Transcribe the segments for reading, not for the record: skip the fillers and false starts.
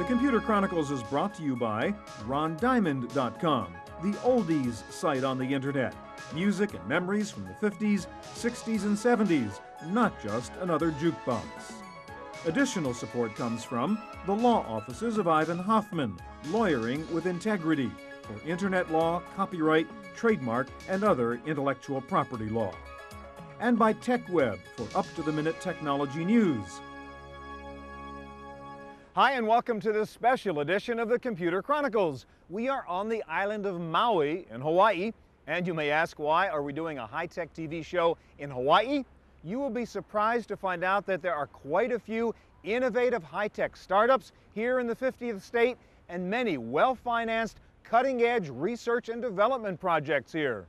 The Computer Chronicles is brought to you by RonDiamond.com, the oldies site on the internet. Music and memories from the 50s, 60s, and 70s, not just another jukebox. Additional support comes from the law offices of Ivan Hoffman, Lawyering with Integrity, for internet law, copyright, trademark, and other intellectual property law. And by TechWeb for up-to-the-minute technology news. Hi, and welcome to this special edition of the Computer Chronicles. We are on the island of Maui in Hawaii, and you may ask, why are we doing a high-tech TV show in Hawaii? You will be surprised to find out that there are quite a few innovative high-tech startups here in the 50th state, and many well-financed, cutting-edge research and development projects here.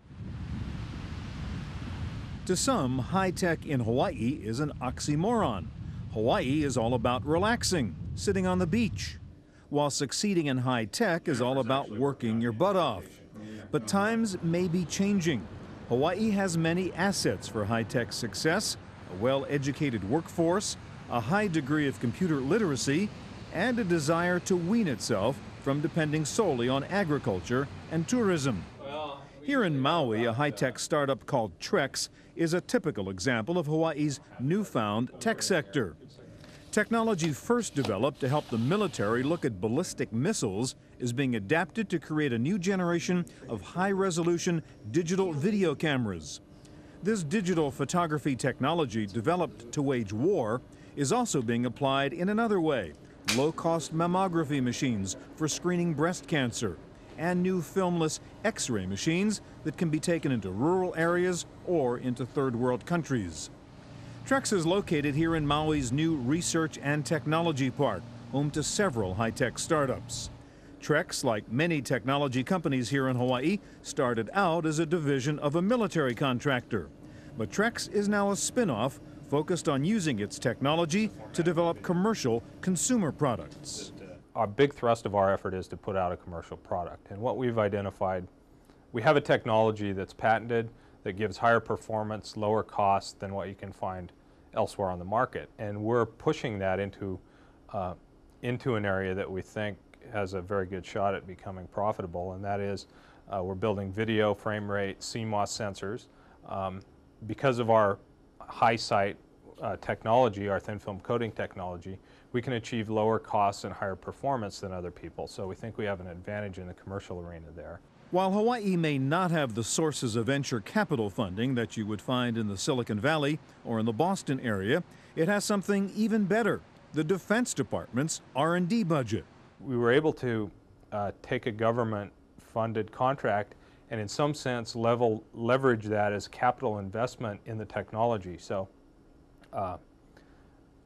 To some, high-tech in Hawaii is an oxymoron. Hawaii is all about relaxing, sitting on the beach, while succeeding in high-tech is all about working your butt off. But times may be changing. Hawaii has many assets for high-tech success: a well-educated workforce, a high degree of computer literacy, and a desire to wean itself from depending solely on agriculture and tourism. Here in Maui, a high-tech startup called Trex is a typical example of Hawaii's newfound tech sector. Technology first developed to help the military look at ballistic missiles is being adapted to create a new generation of high-resolution digital video cameras. This digital photography technology, developed to wage war, is also being applied in another way: low-cost mammography machines for screening breast cancer, and new filmless X-ray machines that can be taken into rural areas or into third-world countries. Trex is located here in Maui's new Research and Technology Park, home to several high-tech startups. Trex, like many technology companies here in Hawaii, started out as a division of a military contractor. But Trex is now a spin-off focused on using its technology to develop commercial consumer products. Our big thrust of our effort is to put out a commercial product. And what we've identified, we have a technology that's patented that gives higher performance, lower cost than what you can find elsewhere on the market. And we're pushing that into an area that we think has a very good shot at becoming profitable, and that is we're building video frame rate CMOS sensors. Because of our high sight technology, our thin film coating technology, we can achieve lower costs and higher performance than other people. So we think we have an advantage in the commercial arena there. While Hawaii may not have the sources of venture capital funding that you would find in the Silicon Valley or in the Boston area, it has something even better: the Defense Department's R&D budget. We were able to take a government-funded contract and in some sense leverage that as capital investment in the technology. So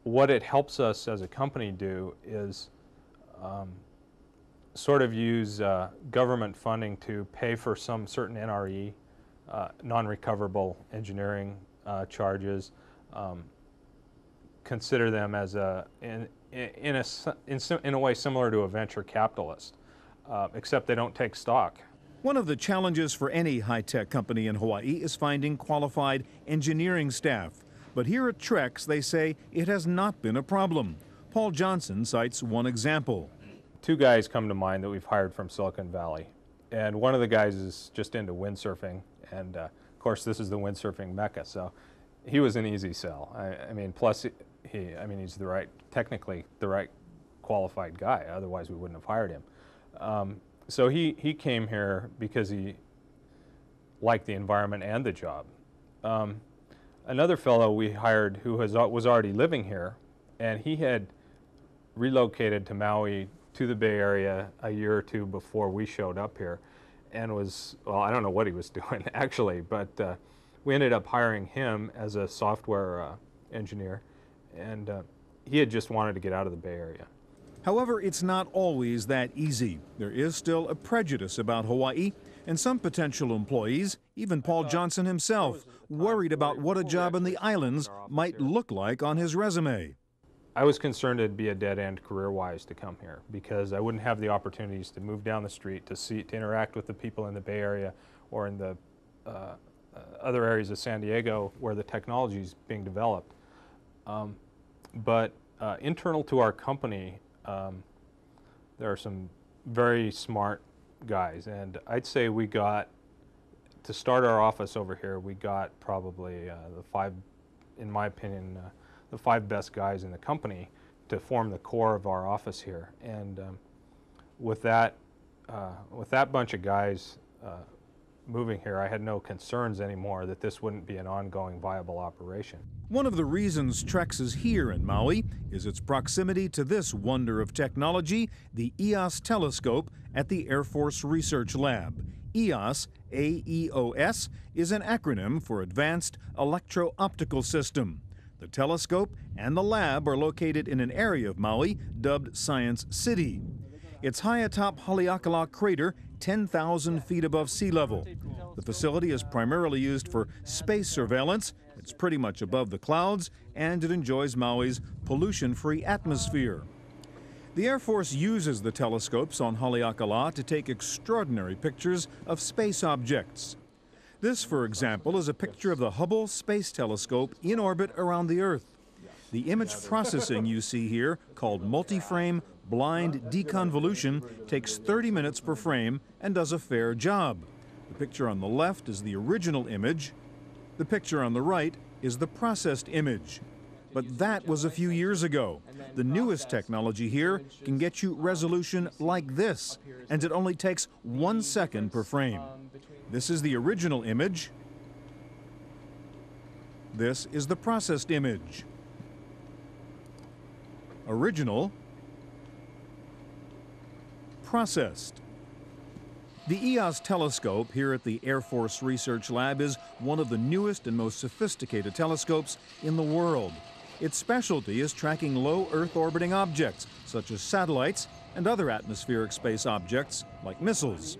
what it helps us as a company do is sort of use government funding to pay for some certain NRE, non-recoverable engineering charges, consider them as in a way similar to a venture capitalist, except they don't take stock. One of the challenges for any high-tech company in Hawaii is finding qualified engineering staff. But here at Trex, they say it has not been a problem. Paul Johnson cites one example. Two guys come to mind that we've hired from Silicon Valley. And one of the guys is just into windsurfing. And of course, this is the windsurfing mecca. So he was an easy sell. I mean, plus he's technically the right qualified guy. Otherwise, we wouldn't have hired him. So he came here because he liked the environment and the job. Another fellow we hired who was already living here, and he had relocated to Maui to the Bay Area a year or two before we showed up here, and well, I don't know what he was doing actually, but we ended up hiring him as a software engineer, and he had just wanted to get out of the Bay Area. However, it's not always that easy. There is still a prejudice about Hawaii, and some potential employees, even Paul Johnson himself, worried about what a job in the islands might look like on his resume. I was concerned it'd be a dead end career-wise to come here, because I wouldn't have the opportunities to move down the street, to interact with the people in the Bay Area or in the other areas of San Diego where the technology is being developed. But internal to our company, There are some very smart guys, and I'd say we got, to start our office over here, we got probably the five, in my opinion, the 5 best guys in the company to form the core of our office here. And with that bunch of guys moving here, I had no concerns anymore that this wouldn't be an ongoing viable operation. One of the reasons Trex is here in Maui is its proximity to this wonder of technology, the EOS telescope at the Air Force Research Lab. EOS, AEOS, is an acronym for Advanced Electro-Optical System. The telescope and the lab are located in an area of Maui dubbed Science City. It's high atop Haleakala Crater, 10,000 feet above sea level. The facility is primarily used for space surveillance. It's pretty much above the clouds, and it enjoys Maui's pollution-free atmosphere. The Air Force uses the telescopes on Haleakala to take extraordinary pictures of space objects. This, for example, is a picture of the Hubble Space Telescope in orbit around the Earth. The image processing you see here, called multi-frame blind deconvolution, takes 30 minutes per frame and does a fair job. The picture on the left is the original image. The picture on the right is the processed image. But that was a few years ago. The newest technology here can get you resolution like this, and it only takes 1 second per frame. This is the original image. This is the processed image. Original, processed. The EOS telescope here at the Air Force Research Lab is one of the newest and most sophisticated telescopes in the world. Its specialty is tracking low Earth orbiting objects, such as satellites and other atmospheric space objects like missiles.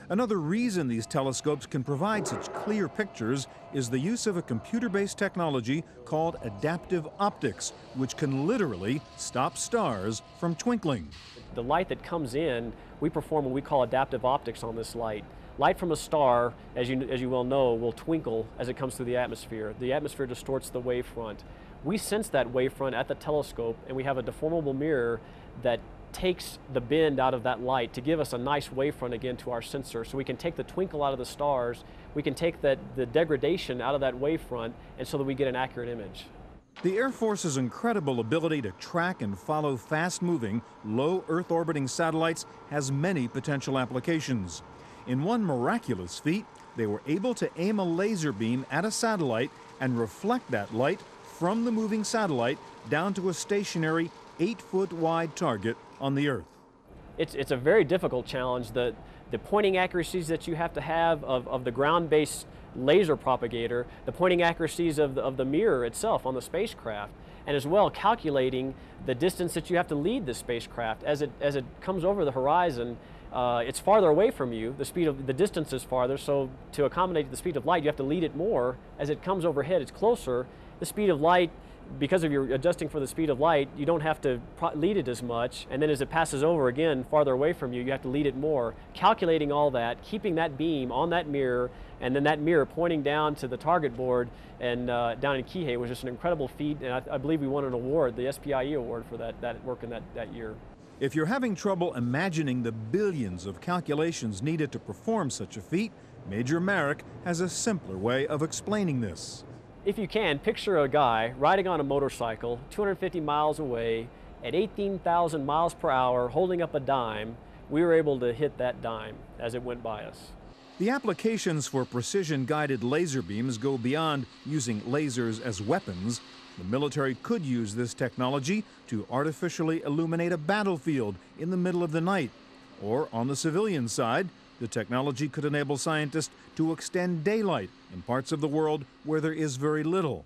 Another reason these telescopes can provide such clear pictures is the use of a computer-based technology called adaptive optics, which can literally stop stars from twinkling. The light that comes in, we perform what we call adaptive optics on this light. Light from a star, as you well know, will twinkle as it comes through the atmosphere. The atmosphere distorts the wavefront. We sense that wavefront at the telescope, and we have a deformable mirror that takes the bend out of that light to give us a nice wavefront again to our sensor. So we can take the twinkle out of the stars, we can take the degradation out of that wavefront, and so that we get an accurate image. The Air Force's incredible ability to track and follow fast-moving, low Earth-orbiting satellites has many potential applications. In one miraculous feat, they were able to aim a laser beam at a satellite and reflect that light from the moving satellite down to a stationary 8-foot-wide target on the Earth. It's a very difficult challenge. The pointing accuracies that you have to have of the ground-based laser propagator, the pointing accuracies of the mirror itself on the spacecraft, and as well calculating the distance that you have to lead the spacecraft as it comes over the horizon. It's farther away from you, the distance is farther, so to accommodate the speed of light you have to lead it more. As it comes overhead it's closer. The speed of light, because of your adjusting for the speed of light, you don't have to lead it as much, and then as it passes over again farther away from you, you have to lead it more. Calculating all that, keeping that beam on that mirror, and then that mirror pointing down to the target board and down in Kihei was just an incredible feat, and I believe we won an award, the SPIE award, for that work in that year. If you're having trouble imagining the billions of calculations needed to perform such a feat, Major Merrick has a simpler way of explaining this. If you can, picture a guy riding on a motorcycle 250 miles away at 18,000 miles per hour holding up a dime. We were able to hit that dime as it went by us. The applications for precision-guided laser beams go beyond using lasers as weapons. The military could use this technology to artificially illuminate a battlefield in the middle of the night. Or on the civilian side, the technology could enable scientists to extend daylight in parts of the world where there is very little.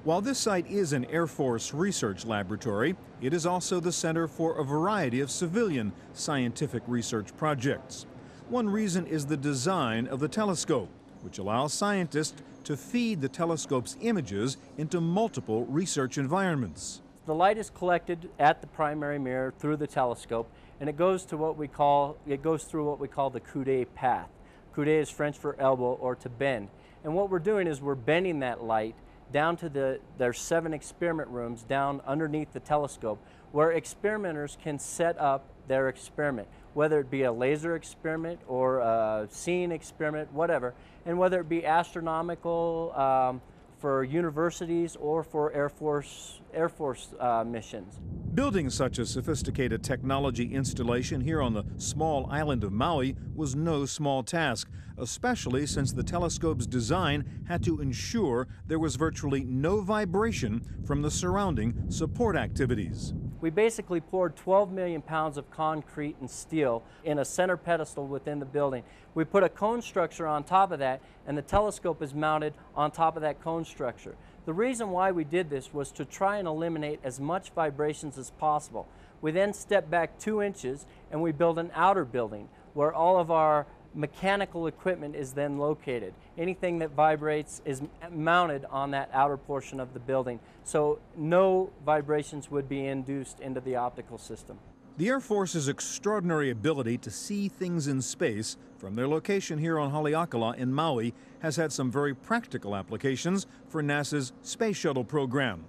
While this site is an Air Force research laboratory, it is also the center for a variety of civilian scientific research projects. One reason is the design of the telescope, which allows scientists to feed the telescope's images into multiple research environments. The light is collected at the primary mirror through the telescope, and it goes through what we call the coude path. Coude is French for elbow or to bend. And what we're doing is we're bending that light down to there's 7 experiment rooms down underneath the telescope where experimenters can set up their experiment, whether it be a laser experiment or a seeing experiment, whatever, and whether it be astronomical, for universities or for Air Force missions. Building such a sophisticated technology installation here on the small island of Maui was no small task, especially since the telescope's design had to ensure there was virtually no vibration from the surrounding support activities. We basically poured 12 million pounds of concrete and steel in a center pedestal within the building. We put a cone structure on top of that, and the telescope is mounted on top of that cone structure. The reason why we did this was to try and eliminate as much vibrations as possible. We then stepped back 2 inches and we built an outer building where all of our mechanical equipment is then located. Anything that vibrates is mounted on that outer portion of the building, so no vibrations would be induced into the optical system. The Air Force's extraordinary ability to see things in space from their location here on Haleakala in Maui has had some very practical applications for NASA's Space Shuttle program.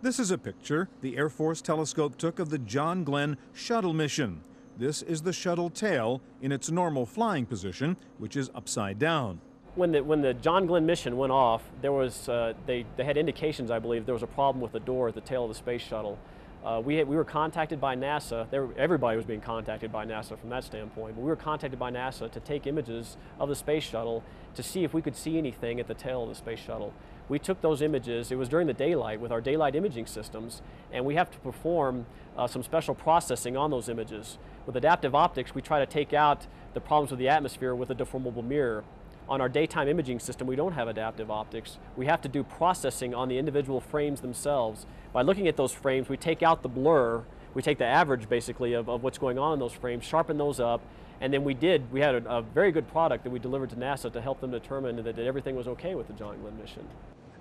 This is a picture the Air Force telescope took of the John Glenn shuttle mission. This is the shuttle tail in its normal flying position, which is upside down. When the John Glenn mission went off, there was they had indications, I believe, there was a problem with the door at the tail of the space shuttle. We were contacted by NASA. Everybody was being contacted by NASA from that standpoint. But we were contacted by NASA to take images of the space shuttle to see if we could see anything at the tail of the space shuttle. We took those images. It was during the daylight with our daylight imaging systems, and we have to perform some special processing on those images. With adaptive optics, we try to take out the problems with the atmosphere with a deformable mirror. On our daytime imaging system, we don't have adaptive optics. We have to do processing on the individual frames themselves. By looking at those frames, we take out the blur, we take the average basically of what's going on in those frames, sharpen those up, and then we had a very good product that we delivered to NASA to help them determine that everything was okay with the John Glenn mission.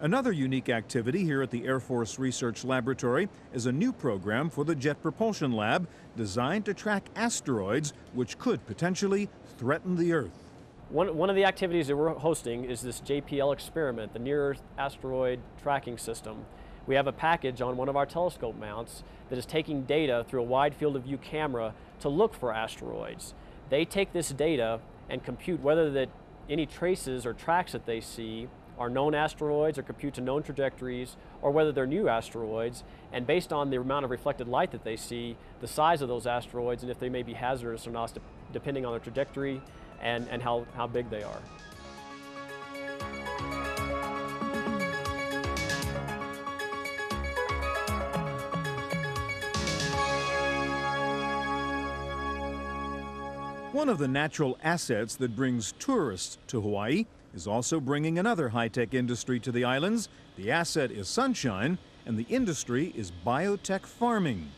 Another unique activity here at the Air Force Research Laboratory is a new program for the Jet Propulsion Lab designed to track asteroids which could potentially threaten the Earth. One of the activities that we're hosting is this JPL experiment, the Near Earth Asteroid Tracking System. We have a package on one of our telescope mounts that is taking data through a wide field of view camera to look for asteroids. They take this data and compute whether any traces or tracks that they see are known asteroids or compute to known trajectories, or whether they're new asteroids, and based on the amount of reflected light that they see, the size of those asteroids and if they may be hazardous or not, depending on their trajectory and how big they are. One of the natural assets that brings tourists to Hawaii is also bringing another high-tech industry to the islands. The asset is sunshine, and the industry is biotech farming.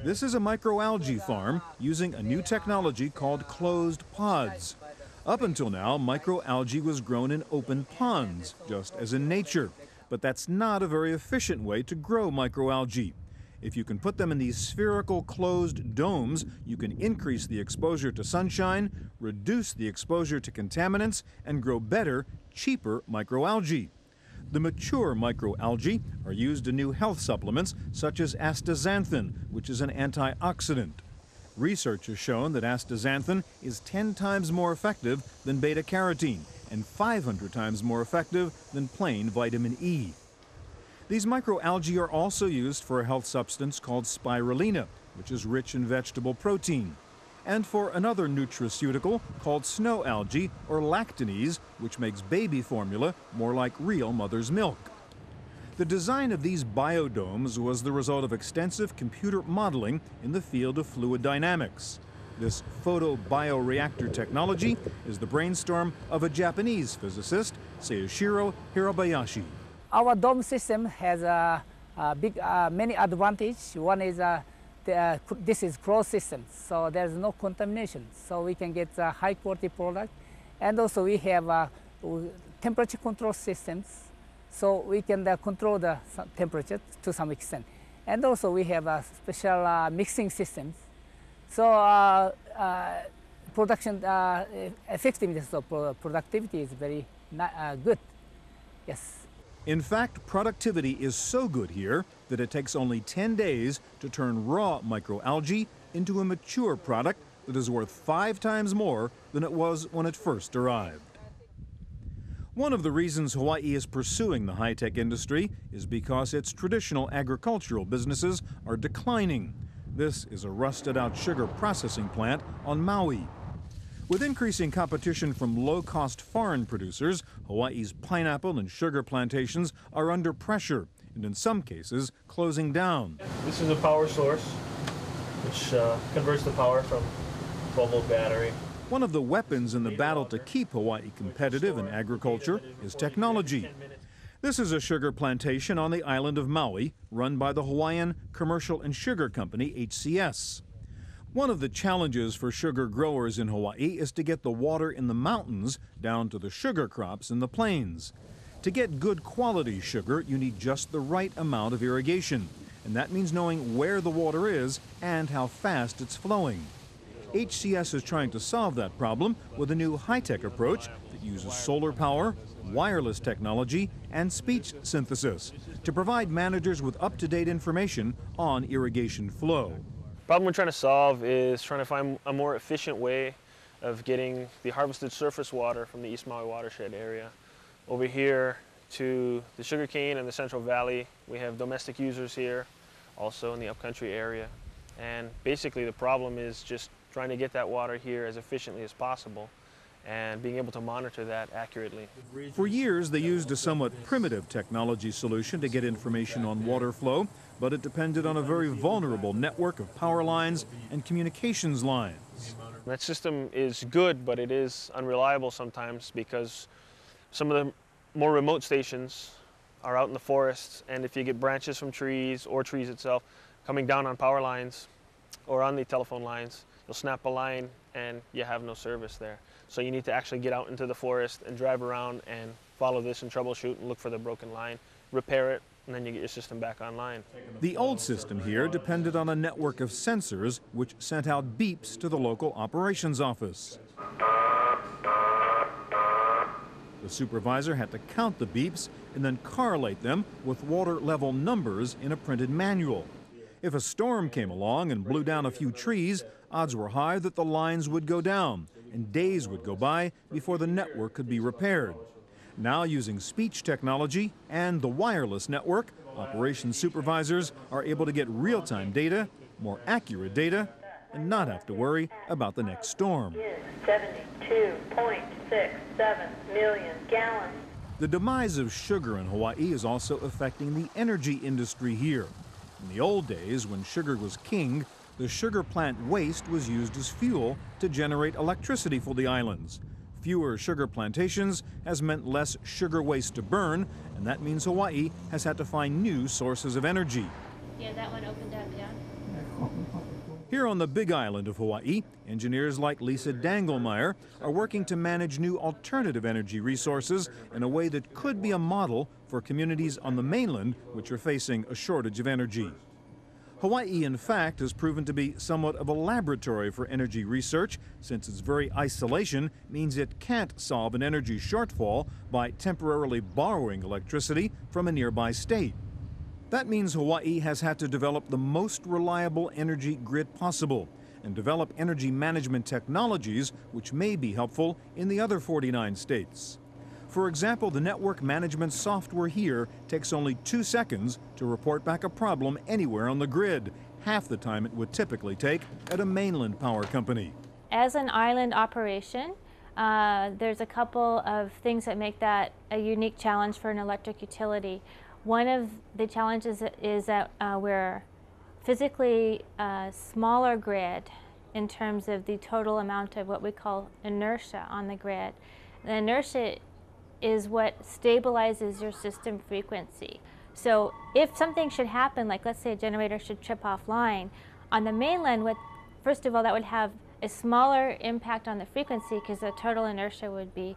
This is a microalgae farm using a new technology called closed pods. Up until now, microalgae was grown in open ponds, just as in nature. But that's not a very efficient way to grow microalgae. If you can put them in these spherical closed domes, you can increase the exposure to sunshine, reduce the exposure to contaminants, and grow better, cheaper microalgae. The mature microalgae are used in new health supplements such as astaxanthin, which is an antioxidant. Research has shown that astaxanthin is 10 times more effective than beta-carotene and 500 times more effective than plain vitamin E. These microalgae are also used for a health substance called spirulina, which is rich in vegetable protein, and for another nutraceutical called snow algae or lactanase, which makes baby formula more like real mother's milk. The design of these biodomes was the result of extensive computer modeling in the field of fluid dynamics. This photobioreactor technology is the brainstorm of a Japanese physicist, Seishiro Hirabayashi. Our dome system has many advantages. One is this is closed system, so there's no contamination. So we can get a high quality product. And also we have temperature control systems, so we can control the temperature to some extent. And also we have special mixing systems. So production effectiveness of productivity is very good. Yes. In fact, productivity is so good here that it takes only 10 days to turn raw microalgae into a mature product that is worth 5 times more than it was when it first arrived. One of the reasons Hawaii is pursuing the high-tech industry is because its traditional agricultural businesses are declining. This is a rusted-out sugar processing plant on Maui. With increasing competition from low-cost foreign producers, Hawaii's pineapple and sugar plantations are under pressure and in some cases closing down. This is a power source which converts the power from 12-volt battery. One of the weapons in the battle to keep Hawaii competitive in agriculture is technology. This is a sugar plantation on the island of Maui, run by the Hawaiian Commercial and Sugar Company, HCS. One of the challenges for sugar growers in Hawaii is to get the water in the mountains down to the sugar crops in the plains. To get good quality sugar, you need just the right amount of irrigation, and that means knowing where the water is and how fast it's flowing. HCS is trying to solve that problem with a new high-tech approach that uses solar power, wireless technology, and speech synthesis to provide managers with up-to-date information on irrigation flow. The problem we're trying to solve is trying to find a more efficient way of getting the harvested surface water from the East Maui watershed area over here to the sugarcane and the Central Valley. We have domestic users here, also in the upcountry area. And basically the problem is just trying to get that water here as efficiently as possible and being able to monitor that accurately. For years, they used a somewhat primitive technology solution to get information on water flow, but it depended on a very vulnerable network of power lines and communications lines. That system is good, but it is unreliable sometimes because some of the more remote stations are out in the forests, and if you get branches from trees or trees itself coming down on power lines or on the telephone lines, you'll snap a line and you have no service there. So you need to actually get out into the forest and drive around and follow this and troubleshoot and look for the broken line, repair it, and then you get your system back online. The old system here depended on a network of sensors which sent out beeps to the local operations office. The supervisor had to count the beeps and then correlate them with water level numbers in a printed manual. If a storm came along and blew down a few trees, odds were high that the lines would go down, and days would go by before the network could be repaired. Now, using speech technology and the wireless network, operations supervisors are able to get real-time data, more accurate data, and not have to worry about the next storm. 72.67 million gallons. The demise of sugar in Hawaii is also affecting the energy industry here. In the old days, when sugar was king, the sugar plant waste was used as fuel to generate electricity for the islands. Fewer sugar plantations has meant less sugar waste to burn, and that means Hawaii has had to find new sources of energy. Yeah, that one opened up, yeah. Here on the Big Island of Hawaii, engineers like Lisa Dangelmeyer are working to manage new alternative energy resources in a way that could be a model for communities on the mainland which are facing a shortage of energy. Hawaii, in fact, has proven to be somewhat of a laboratory for energy research, since its very isolation means it can't solve an energy shortfall by temporarily borrowing electricity from a nearby state. That means Hawaii has had to develop the most reliable energy grid possible and develop energy management technologies which may be helpful in the other 49 states. For example, the network management software here takes only 2 seconds to report back a problem anywhere on the grid, half the time it would typically take at a mainland power company. As an island operation, there's a couple of things that make that a unique challenge for an electric utility. One of the challenges is that we're physically a smaller grid in terms of the total amount of what we call inertia on the grid. The inertia is what stabilizes your system frequency. So if something should happen, like let's say a generator should trip offline, on the mainland, first of all, that would have a smaller impact on the frequency because the total inertia would be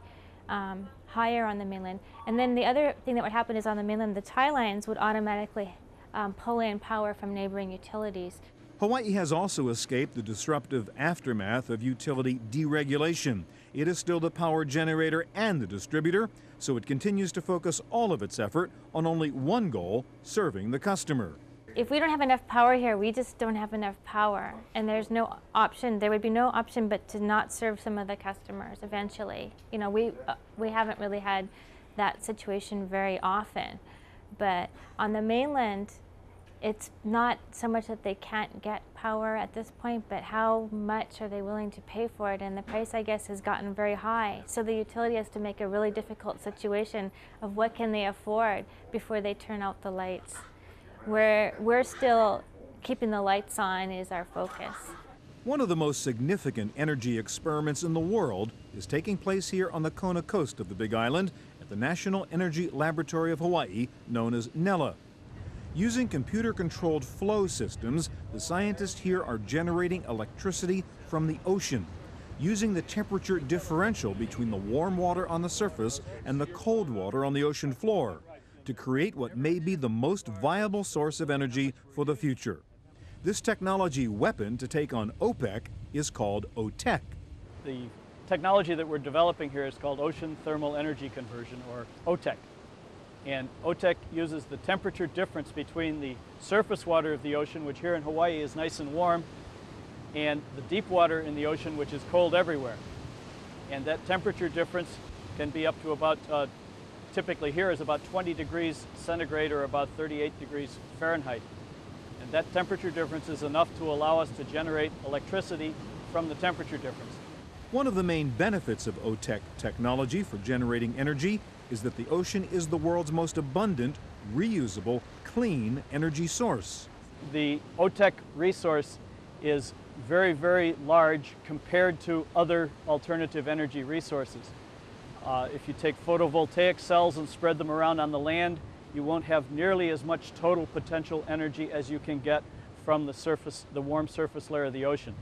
higher on the mainland. And then the other thing that would happen is on the mainland, the tie lines would automatically pull in power from neighboring utilities. Hawaii has also escaped the disruptive aftermath of utility deregulation. it is still the power generator and the distributor, so it continues to focus all of its effort on only one goal, serving the customer. If we don't have enough power here, we just don't have enough power. And there's no option, there would be no option but to not serve some of the customers eventually. You know, we haven't really had that situation very often. But on the mainland, it's not so much that they can't get power at this point, but how much are they willing to pay for it? And the price, I guess, has gotten very high. So the utility has to make a really difficult situation of what can they afford before they turn out the lights. We're still keeping the lights on is our focus. One of the most significant energy experiments in the world is taking place here on the Kona coast of the Big Island at the National Energy Laboratory of Hawaii, known as NELA. Using computer-controlled flow systems, the scientists here are generating electricity from the ocean, using the temperature differential between the warm water on the surface and the cold water on the ocean floor to create what may be the most viable source of energy for the future. This technology weapon to take on OPEC is called OTEC. The technology that we're developing here is called Ocean Thermal Energy Conversion, or OTEC. And OTEC uses the temperature difference between the surface water of the ocean, which here in Hawaii is nice and warm, and the deep water in the ocean, which is cold everywhere. And that temperature difference can be up to about, typically here is about 20 degrees centigrade or about 38 degrees Fahrenheit. And that temperature difference is enough to allow us to generate electricity from the temperature difference. One of the main benefits of OTEC technology for generating energy is that the ocean is the world's most abundant, reusable, clean energy source. The OTEC resource is very, very large compared to other alternative energy resources. If you take photovoltaic cells and spread them around on the land, you won't have nearly as much total potential energy as you can get from the surface, the warm surface layer of the ocean.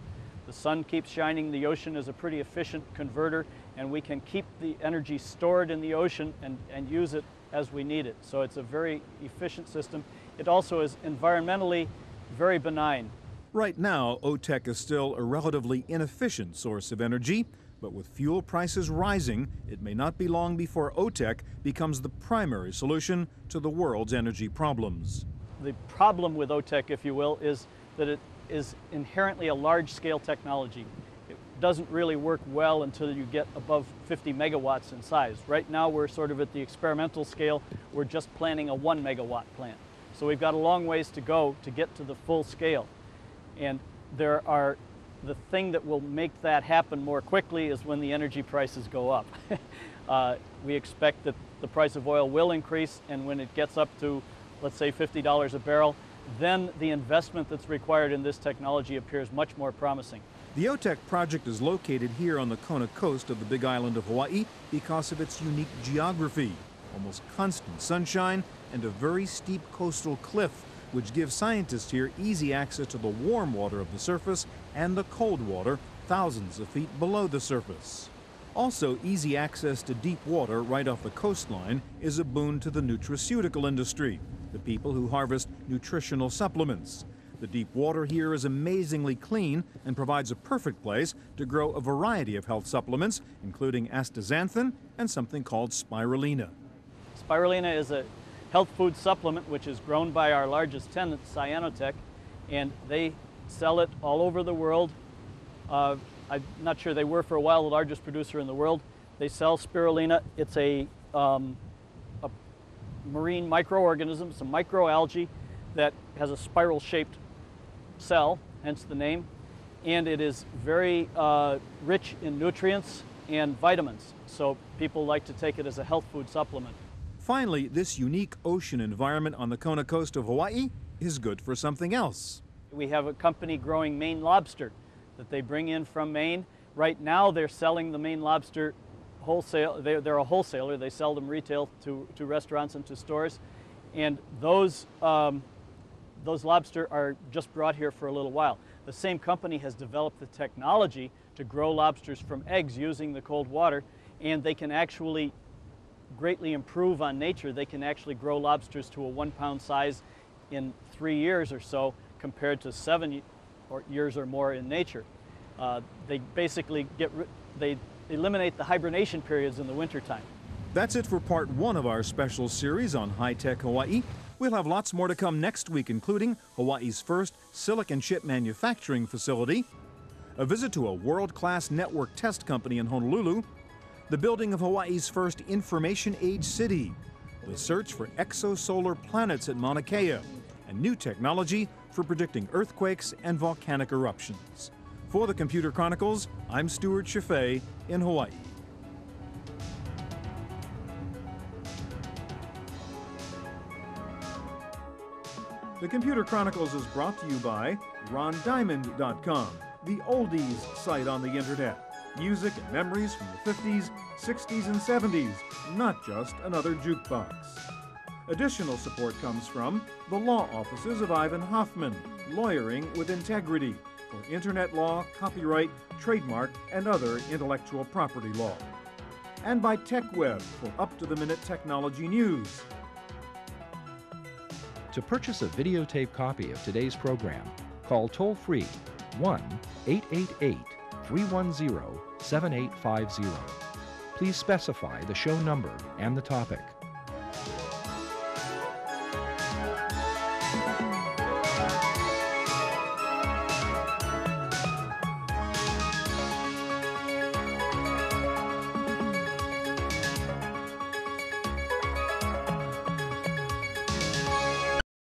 The sun keeps shining, the ocean is a pretty efficient converter, and we can keep the energy stored in the ocean and use it as we need it. So it's a very efficient system. It also is environmentally very benign. Right now, OTEC is still a relatively inefficient source of energy, but with fuel prices rising, it may not be long before OTEC becomes the primary solution to the world's energy problems. The problem with OTEC, if you will, is that it is inherently a large-scale technology. It doesn't really work well until you get above 50 megawatts in size. Right now we're sort of at the experimental scale. We're just planning a 1 megawatt plant. So we've got a long ways to go to get to the full scale. And the thing that will make that happen more quickly is when the energy prices go up. We expect that the price of oil will increase, and when it gets up to, let's say, $50 a barrel, then the investment that's required in this technology appears much more promising. The OTEC project is located here on the Kona coast of the Big Island of Hawaii because of its unique geography, almost constant sunshine, and a very steep coastal cliff, which gives scientists here easy access to the warm water of the surface and the cold water thousands of feet below the surface. Also, easy access to deep water right off the coastline is a boon to the nutraceutical industry, the people who harvest nutritional supplements. The deep water here is amazingly clean and provides a perfect place to grow a variety of health supplements, including astaxanthin and something called spirulina. Spirulina is a health food supplement which is grown by our largest tenant, Biotech, and they sell it all over the world. I'm not sure, they were for a while the largest producer in the world. They sell spirulina. It's a marine microorganism, it's a microalgae that has a spiral-shaped cell, hence the name, and it is very rich in nutrients and vitamins, so people like to take it as a health food supplement. Finally, this unique ocean environment on the Kona coast of Hawaii is good for something else. We have a company growing Maine lobster that they bring in from Maine. Right now they're selling the Maine lobster wholesale. They're a wholesaler. They sell them retail to restaurants and to stores. And those lobster are just brought here for a little while. The same company has developed the technology to grow lobsters from eggs using the cold water, and they can actually greatly improve on nature. They can actually grow lobsters to a 1 pound size in 3 years or so, compared to 7 years or more in nature. They basically eliminate the hibernation periods in the wintertime. That's it for part 1 of our special series on high-tech Hawaii. We'll have lots more to come next week, including Hawaii's first silicon chip manufacturing facility, a visit to a world-class network test company in Honolulu, the building of Hawaii's first information age city, the search for exosolar planets at Mauna Kea, and new technology for predicting earthquakes and volcanic eruptions. For the Computer Chronicles, I'm Stuart Chaffee in Hawaii. The Computer Chronicles is brought to you by RonDiamond.com, the oldies site on the internet. Music and memories from the 50s, 60s, and 70s, not just another jukebox. Additional support comes from the law offices of Ivan Hoffman, lawyering with integrity for internet law, copyright, trademark, and other intellectual property law. And by TechWeb for up-to-the-minute technology news. To purchase a videotape copy of today's program, call toll-free 1-888-310-7850. Please specify the show number and the topic.